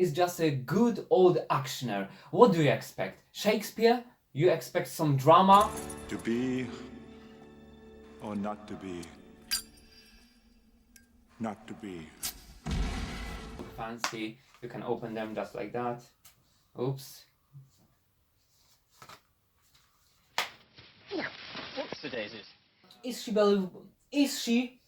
is just a good old actioner. What do you expect? Shakespeare? You expect some drama? To be or not to be? Not to be. Fancy. You can open them just like that. Oops. Whoops, the daisies. Is she believable? Is she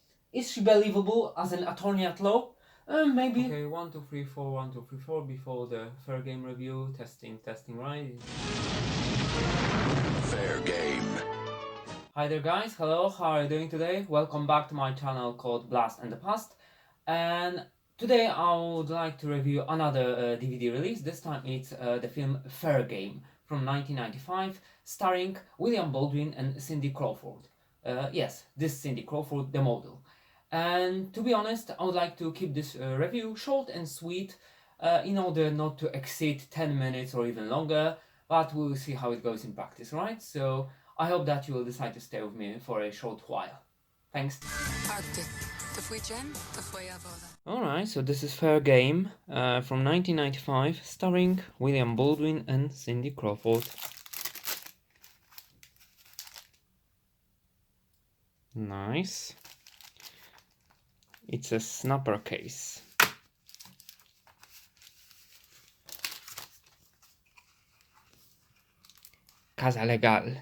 believable as an attorney at law? Maybe. Okay, 1, 2, 3, 4, 1, 2, 3, 4 before the fair game review. Testing, right? Fair game. Hi there guys, hello, how are you doing today? Welcome back to my channel called Blast and the Past. And today I would like to review another DVD release. This time it's the film Fair Game from 1995, starring William Baldwin and Cindy Crawford. Yes, this Cindy Crawford, the model. And to be honest, I would like to keep this review short and sweet in order not to exceed 10 minutes or even longer, but we'll see how it goes in practice, right? So I hope that you will decide to stay with me for a short while. Thanks. Alright, so this is Fair Game from 1995, starring William Baldwin and Cindy Crawford. Nice. It's a snapper case. Casa Legal.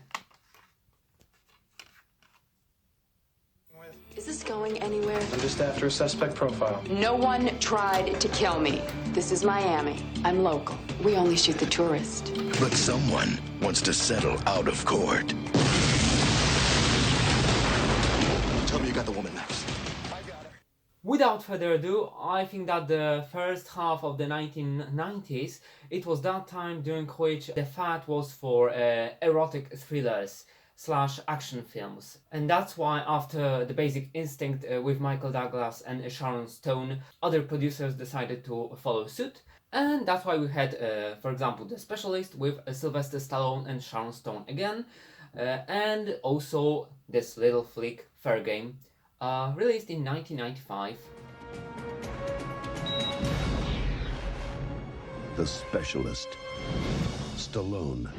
Is this going anywhere? I'm just after a suspect profile. No one tried to kill me. This is Miami. I'm local. We only shoot the tourist. But someone wants to settle out of court. Tell me you got the woman next. Without further ado, I think that the first half of the 1990s, it was that time during which the fad was for erotic thrillers / action films. And that's why after The Basic Instinct with Michael Douglas and Sharon Stone, other producers decided to follow suit. And that's why we had, for example, The Specialist with Sylvester Stallone and Sharon Stone again. And also this little flick, Fair Game, released in 1995. The Specialist. Stallone.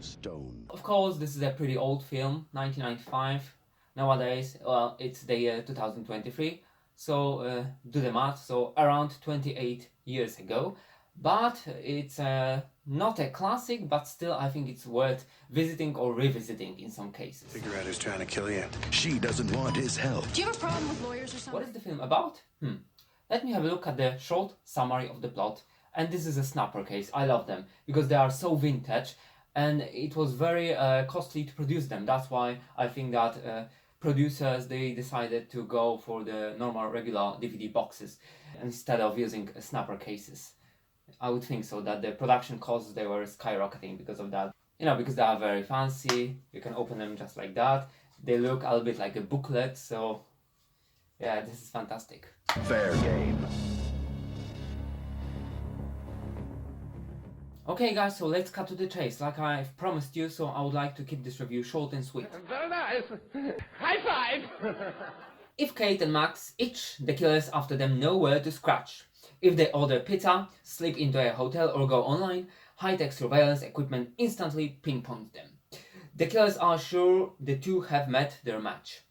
Stone. Of course, this is a pretty old film, 1995. Nowadays, well, it's the year 2023, so do the math, so around 28 years ago. But it's not a classic, but still I think it's worth visiting or revisiting in some cases. Figure out who's trying to kill you. She doesn't want his help. Do you have a problem with lawyers or something? What is the film about? Let me have a look at the short summary of the plot. And this is a snapper case. I love them because they are so vintage and it was very costly to produce them. That's why I think that producers, they decided to go for the normal regular DVD boxes instead of using snapper cases. I would think so, that the production costs, they were skyrocketing because of that. You know, because they are very fancy. You can open them just like that. They look a little bit like a booklet, so yeah, this is fantastic. Fair Game. Okay guys, so let's cut to the chase, like I've promised you, so I would like to keep this review short and sweet. Very nice. High five. If Kate and Max itch, the killers after them know where to scratch. If they order pizza, slip into a hotel or go online, high-tech surveillance equipment instantly pinpoints them. The killers are sure the two have met their match.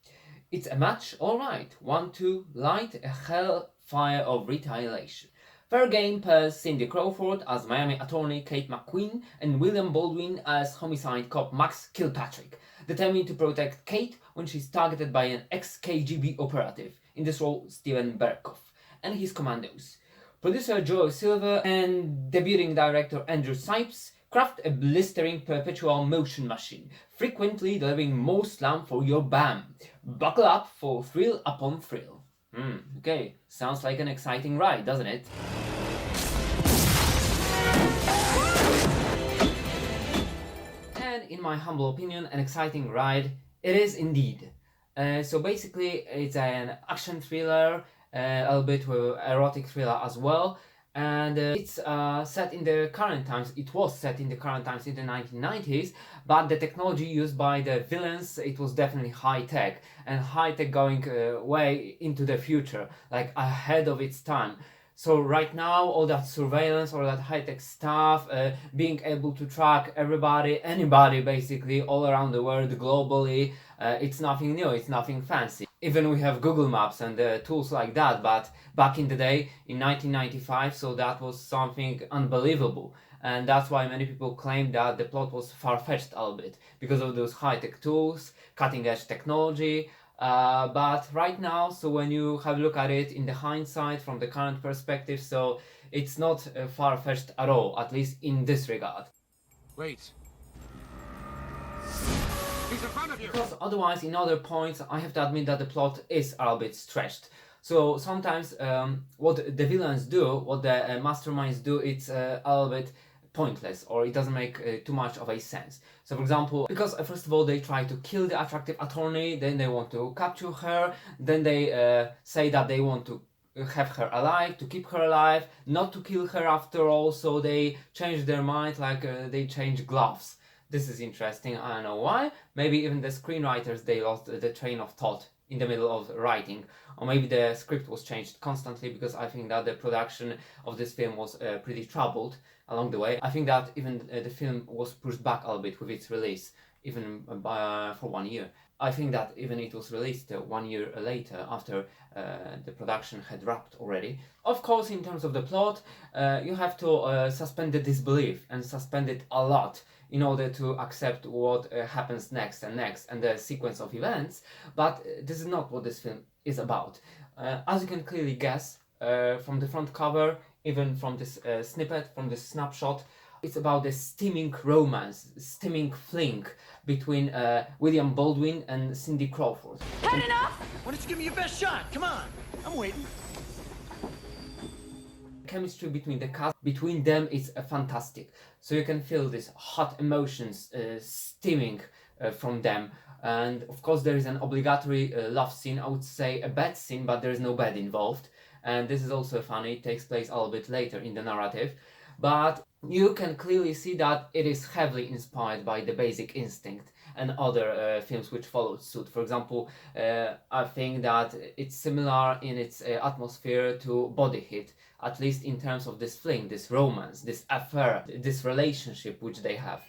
It's a match, alright. 1, 2, light a hellfire of retaliation. Fair Game pairs Cindy Crawford as Miami attorney Kate McQueen and William Baldwin as homicide cop Max Kilpatrick, determined to protect Kate when she's targeted by an ex-KGB operative, in this role Steven Berkoff, and his commandos. Producer Joe Silver and debuting director Andrew Sipes craft a blistering perpetual motion machine, frequently delivering more slam for your bam. Buckle up for thrill upon thrill. Okay, sounds like an exciting ride, doesn't it? And in my humble opinion, an exciting ride it is indeed. So basically, it's an action thriller, a little bit with erotic thriller as well, and it's set in the current times. It was set in the current times in the 1990s, but the technology used by the villains, it was definitely high-tech, and high-tech going way into the future, like ahead of its time. So right now, all that surveillance, all that high-tech stuff, being able to track everybody, anybody basically, all around the world, globally, it's nothing new, it's nothing fancy. Even we have Google Maps and tools like that, but back in the day, in 1995, so that was something unbelievable. And that's why many people claim that the plot was far-fetched a little bit, because of those high-tech tools, cutting-edge technology. But right now, so when you have a look at it in the hindsight from the current perspective, so it's not far-fetched at all, at least in this regard. Wait. He's in front of you! Because otherwise, in other points, I have to admit that the plot is a little bit stretched. So sometimes what the villains do, what the masterminds do, it's a little bit pointless, or it doesn't make too much of a sense. So for example, because first of all they try to kill the attractive attorney, then they want to capture her, then they say that they want to have her alive, to keep her alive, not to kill her after all, so they change their mind, like they change gloves. This is interesting, I don't know why. Maybe even the screenwriters, they lost the train of thought in the middle of writing, or maybe the script was changed constantly, because I think that the production of this film was pretty troubled along the way. I think that even the film was pushed back a little bit with its release, even for 1 year. I think that even it was released 1 year later, after the production had wrapped already. Of course, in terms of the plot, you have to suspend the disbelief, and suspend it a lot, in order to accept what happens next and the sequence of events. But this is not what this film is about. As you can clearly guess from the front cover, even from this snippet, from this snapshot, it's about the steaming romance, steaming fling between William Baldwin and Cindy Crawford. Had enough? Why don't you give me your best shot? Come on. I'm waiting. Chemistry between the cast, between them, is fantastic. So you can feel these hot emotions steaming from them. And of course there is an obligatory love scene, I would say a bad scene, but there is no bad involved. And this is also funny, it takes place a little bit later in the narrative. But you can clearly see that it is heavily inspired by The Basic Instinct and other films which followed suit. For example, I think that it's similar in its atmosphere to Body Hit, at least in terms of this fling, this romance, this affair, this relationship which they have.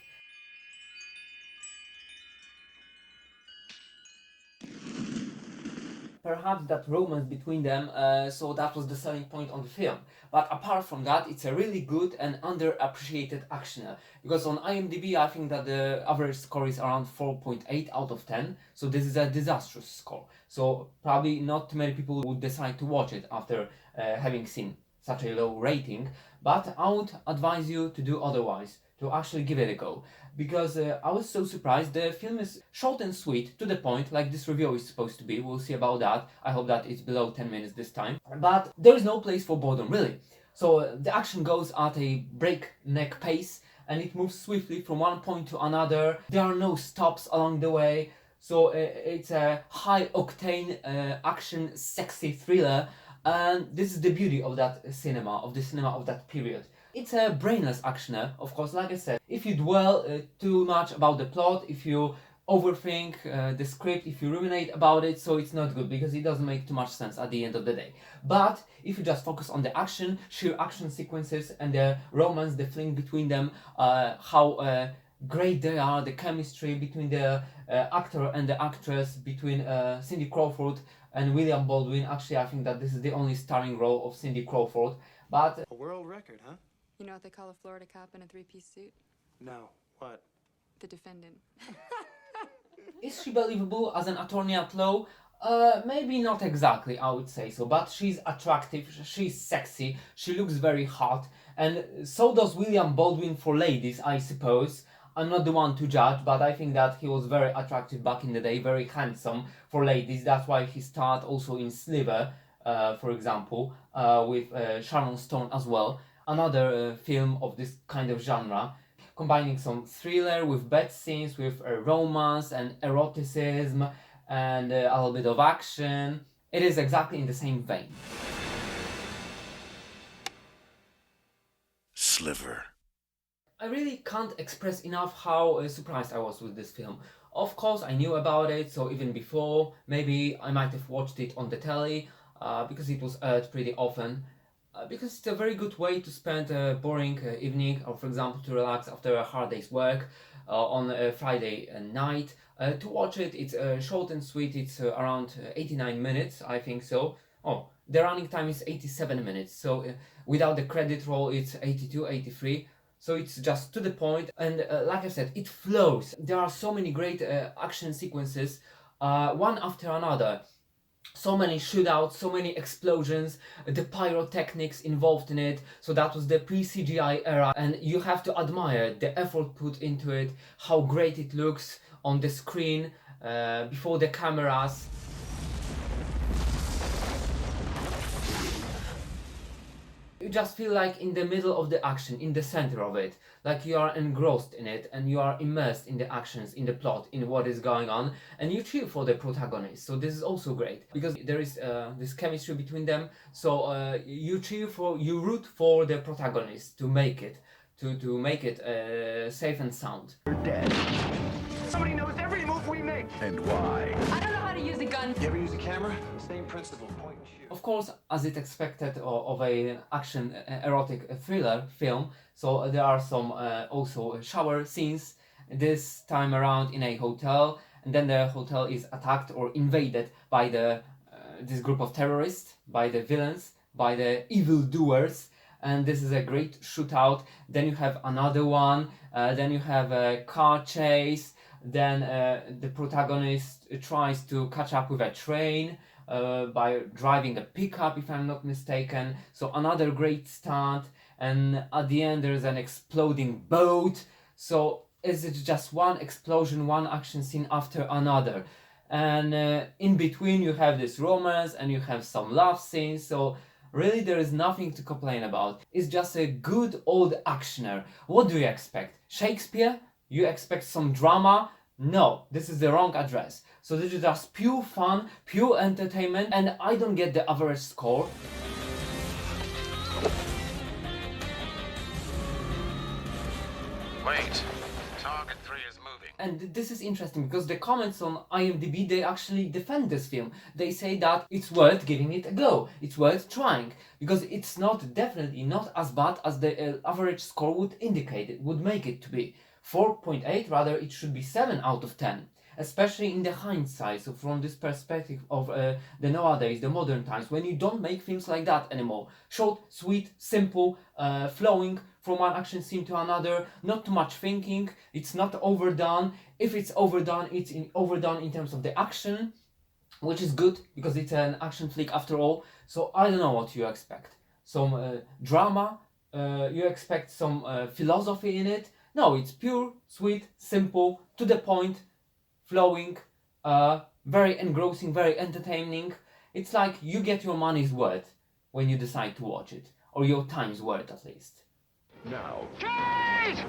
Perhaps that romance between them, so that was the selling point on the film. But apart from that, it's a really good and underappreciated actioner. Because on IMDb, I think that the average score is around 4.8 out of 10. So this is a disastrous score. So probably not many people would decide to watch it after having seen such a low rating. But I would advise you to do otherwise, to actually give it a go. Because I was so surprised. The film is short and sweet, to the point, like this review is supposed to be. We'll see about that. I hope that it's below 10 minutes this time. But there is no place for boredom, really. So the action goes at a breakneck pace, and it moves swiftly from one point to another. There are no stops along the way. So it's a high-octane action, sexy thriller. And this is the beauty of that cinema, of the cinema of that period. It's a brainless actioner, of course, like I said. If you dwell too much about the plot, if you overthink the script, if you ruminate about it, so it's not good, because it doesn't make too much sense at the end of the day. But if you just focus on the action, sheer action sequences, and the romance, the fling between them, how great they are, the chemistry between the actor and the actress, between Cindy Crawford and William Baldwin. Actually, I think that this is the only starring role of Cindy Crawford. But A world record, huh? You know what they call a Florida cop in a three-piece suit? No. What? The defendant. is she believable as an attorney at law? Maybe not exactly, I would say so, but she's attractive, she's sexy, she looks very hot, and so does William Baldwin for ladies, I suppose. I'm not the one to judge, but I think that he was very attractive back in the day, very handsome for ladies. That's why he starred also in Sliver, for example, with Sharon Stone as well. Another film of this kind of genre, combining some thriller with bad scenes, with romance and eroticism, and a little bit of action. It is exactly in the same vein. Sliver. I really can't express enough how surprised I was with this film. Of course, I knew about it, so even before, maybe I might have watched it on the telly, because it was aired pretty often. because it's a very good way to spend a boring evening, or for example to relax after a hard day's work on a Friday night. To watch it, it's short and sweet. It's around 89 minutes, I think so. Oh, the running time is 87 minutes, so without the credit roll it's 82, 83. So it's just to the point, and like I said, it flows. There are so many great action sequences, one after another. So many shootouts, so many explosions, the pyrotechnics involved in it. So that was the pre-CGI era, and you have to admire the effort put into it, how great it looks on the screen, before the cameras. You just feel like in the middle of the action, in the center of it, like you are engrossed in it and you are immersed in the actions, in the plot, in what is going on, and you cheer for the protagonist. So this is also great because there is this chemistry between them. So you root for the protagonist to make it, to make it safe and sound. You're dead. Somebody knows every move we make. And why? I don't know how to use a gun. You ever use a camera? Same principle, point and shoot. Of course, as it expected of a action erotic thriller film, so there are some also shower scenes, this time around in a hotel, and then the hotel is attacked or invaded by this group of terrorists, by the villains, by the evildoers, and this is a great shootout. Then you have another one, then you have a car chase, then the protagonist tries to catch up with a train by driving a pickup, if I'm not mistaken. So another great stunt, and at the end there's an exploding boat. So is it just one explosion, one action scene after another, and in between you have this romance and you have some love scenes. So really there is nothing to complain about. It's just a good old actioner. What do you expect? Shakespeare? You expect some drama? No, this is the wrong address. So this is just pure fun, pure entertainment, and I don't get the average score. Wait. Target 3 is moving. And this is interesting because the comments on IMDb, they actually defend this film. They say that it's worth giving it a go, it's worth trying, because it's definitely not as bad as the average score would indicate, it would make it to be. 4.8, rather it should be 7 out of 10. Especially in the hindsight, so from this perspective of the nowadays, the modern times, when you don't make films like that anymore. Short, sweet, simple, flowing from one action scene to another, not too much thinking, it's not overdone. If it's overdone, it's overdone in terms of the action, which is good, because it's an action flick after all. So I don't know what you expect. Some drama, you expect some philosophy in it. No, it's pure, sweet, simple, to the point, flowing, very engrossing, very entertaining. It's like you get your money's worth when you decide to watch it, or your time's worth at least. Now,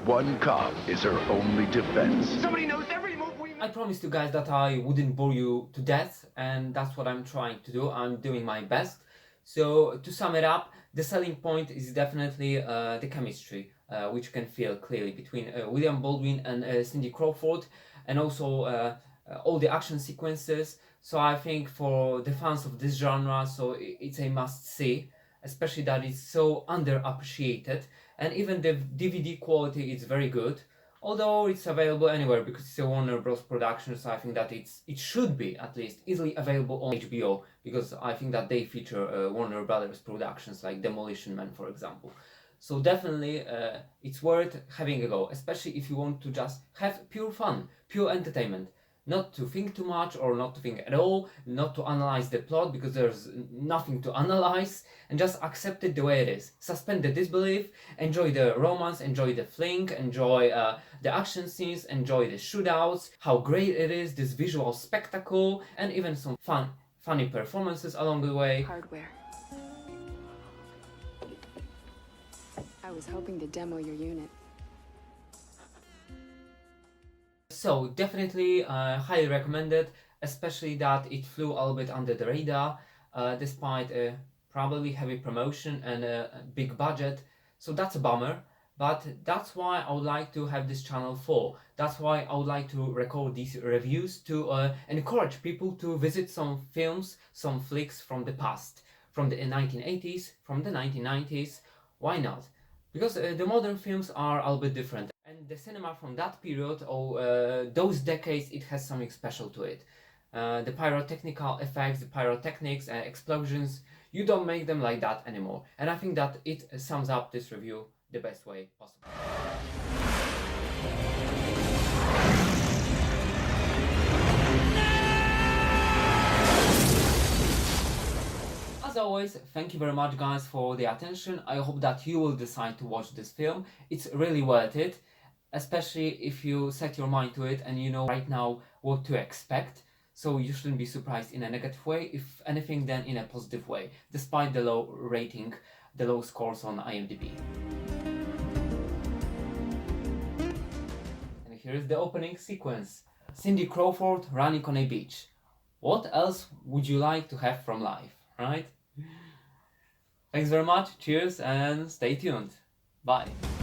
one cop is her only defense. Somebody knows every move we I make. promised you guys that I wouldn't bore you to death, and that's what I'm trying to do. I'm doing my best. So to sum it up, the selling point is definitely the chemistry, which you can feel clearly between William Baldwin and Cindy Crawford, and also all the action sequences. So I think for the fans of this genre, so it's a must-see, especially that it's so underappreciated, and even the DVD quality is very good, although it's available anywhere because it's a Warner Bros. Production. So I think that it should be at least easily available on HBO, because I think that they feature Warner Brothers productions like Demolition Man, for example. So definitely it's worth having a go, especially if you want to just have pure fun, pure entertainment. Not to think too much or not to think at all, not to analyze the plot because there's nothing to analyze, and just accept it the way it is. Suspend the disbelief, enjoy the romance, enjoy the fling, enjoy the action scenes, enjoy the shootouts, how great it is, this visual spectacle, and even some funny performances along the way. Hardware. I was hoping to demo your unit. So definitely highly recommended, especially that it flew a little bit under the radar, despite a probably heavy promotion and a big budget. So that's a bummer, but that's why I would like to have this channel for. That's why I would like to record these reviews to encourage people to visit some films, some flicks from the past, from the 1980s, from the 1990s. Why not? Because the modern films are a little bit different, and the cinema from that period or those decades, it has something special to it. The pyrotechnical effects, the pyrotechnics, explosions, you don't make them like that anymore. And I think that it sums up this review the best way possible. As always, thank you very much guys for the attention. I hope that you will decide to watch this film. It's really worth it, especially if you set your mind to it and you know right now what to expect. So you shouldn't be surprised in a negative way, if anything then in a positive way, despite the low rating, the low scores on IMDb. And here is the opening sequence. Cindy Crawford running on a beach. What else would you like to have from life, right? Thanks very much, cheers and stay tuned. Bye.